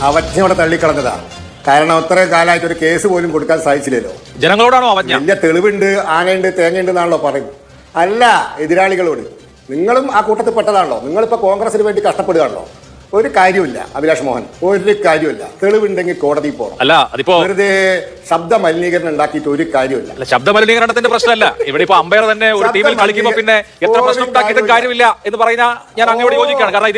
അവജ്ഞയോടെ തള്ളിക്കളഞ്ഞതാ. കാരണം അത്രയും കാലമായിട്ട് ഒരു കേസ് പോലും കൊടുക്കാൻ സാധിച്ചില്ലല്ലോ. ജനങ്ങളോടാണോ അവജ്ഞ? വലിയ തെളിവുണ്ട്, ആനയുണ്ട്, തേങ്ങയുണ്ട് എന്നാണല്ലോ പറയുന്നത്. അല്ല, എതിരാളികളോട്. നിങ്ങളും ആ കൂട്ടത്തിൽ പെട്ടതാണല്ലോ. നിങ്ങളിപ്പോ കോൺഗ്രസിന് വേണ്ടി കഷ്ടപ്പെടുകയാണല്ലോ. ഒരു കാര്യമില്ല അഭിലാഷ് മോഹൻ, ഒരു കാര്യമില്ല. തെളിവുണ്ടെങ്കിൽ കോടതിയിൽ പോകണം. അല്ല, അതിപ്പോ വെറുതെ ശബ്ദ മലിനീകരണം ഉണ്ടാക്കിയിട്ട് ഒരു കാര്യമില്ല. ശബ്ദ മലിനീകരണത്തിന്റെ പ്രശ്നമല്ല. ഇവിടെ ഇപ്പൊ അമ്പയർ തന്നെ ഒരു ടീമിൽ കളിക്കുമ്പോൾ പിന്നെ എത്ര പ്രശ്നം ഉണ്ടാക്കിയിട്ടും കാര്യമില്ല എന്ന് പറയുന്ന ഞാൻ അങ്ങോട്ട് യോജിക്കുകയാണ്. കാരണം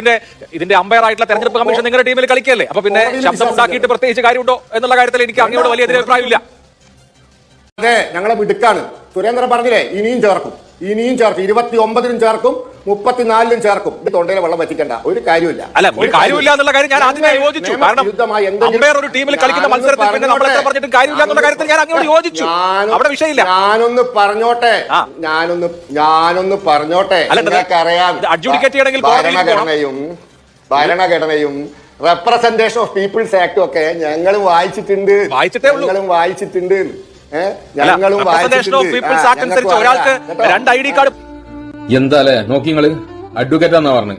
ഇതിന്റെ അമ്പയർ ആയിട്ടുള്ള തെരഞ്ഞെടുപ്പ് കമ്മീഷൻ നിങ്ങളുടെ ടീമിൽ കളിക്കല്ലേ. അപ്പൊ പിന്നെ ശബ്ദം ഉണ്ടാക്കിയിട്ട് പ്രത്യേകിച്ച് കാര്യമുണ്ടോ എന്നുള്ള കാര്യത്തിൽ എനിക്ക് അങ്ങോട്ട് വലിയ എതിരഭിപ്രായമില്ല. അതെ, ഞങ്ങളെ മിടുക്കാണ്. സുരേന്ദ്രൻ പറഞ്ഞില്ലേ, ഇനിയും ചേർക്കും 29-നും ചേർക്കും, 34-നും ചേർക്കും. തൊണ്ടയിലെ വെള്ളം വറ്റിക്കണ്ട, ഒരു കാര്യമില്ല. അല്ല, ഒരു കാര്യമില്ല എന്നുള്ള കാര്യം ഞാൻ ആദ്യമേ യോജിച്ചു. കാരണം അമ്പയർ ഒരു ടീമിൽ കളിക്കുന്ന മത്സരത്തിൽ പിന്നെ നമ്മൾ എത്ര പറഞ്ഞിട്ടും കാര്യമില്ല എന്നുള്ള കാര്യത്തിൽ ഞാൻ അങ്ങോട്ട് യോജിച്ചു. അവിടെ വിഷയമില്ല. ഞാനൊന്ന് പറഞ്ഞോട്ടെ. അഡ്ജുഡിക്കേറ്റ് ചെയ്യണമെങ്കിൽ ഭരണഘടനയും റെപ്രസെന്റേഷൻ ഓഫ് പീപ്പിൾസ് ആക്ടും ഒക്കെ ഞങ്ങളും വായിച്ചിട്ടുണ്ട്. ഒരാൾക്ക് 2 ID കാർഡ്. എന്താലേ നോക്കിങ്ങള് അഡ്വക്കേറ്റ് എന്നാ പറഞ്ഞു.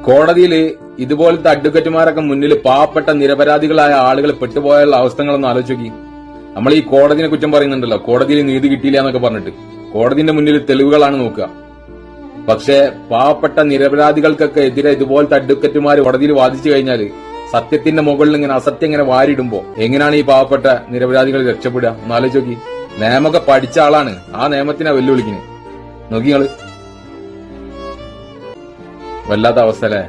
കോടതിയില് ഇതുപോലത്തെ അഡ്വക്കേറ്റുമാരൊക്കെ മുന്നിൽ പാവപ്പെട്ട നിരപരാധികളായ ആളുകൾ പെട്ടുപോയുള്ള അവസ്ഥകളൊന്നും ആലോചിച്ച് നോക്കി. നമ്മൾ ഈ കോടതിനെ കുറ്റം പറയുന്നുണ്ടല്ലോ, കോടതിയിൽ നീതി കിട്ടിയില്ല എന്നൊക്കെ പറഞ്ഞിട്ട്. കോടതിന്റെ മുന്നിൽ തെളിവുകളാണ് നോക്കുക. പക്ഷേ പാവപ്പെട്ട നിരപരാധികൾക്കൊക്കെ എതിരെ ഇതുപോലത്തെ അഡ്വക്കേറ്റുമാർ കോടതിയിൽ വാദിച്ചു കഴിഞ്ഞാല് സത്യത്തിന്റെ മുകളിൽ ഇങ്ങനെ അസത്യം ഇങ്ങനെ വാരിടുമ്പോ എങ്ങനെയാണ് ഈ പാവപ്പെട്ട നിരപരാധികൾ രക്ഷപ്പെടുക എന്ന് ആലോചിച്ച് നോക്കി. നിയമമൊക്കെ പഠിച്ച ആളാണ്, ആ നിയമത്തിനാ വെല്ലുവിളിക്കുന്നത്. നോക്കിങ്ങള് വല്ലാത്ത അവസ്ഥ അല്ലേ.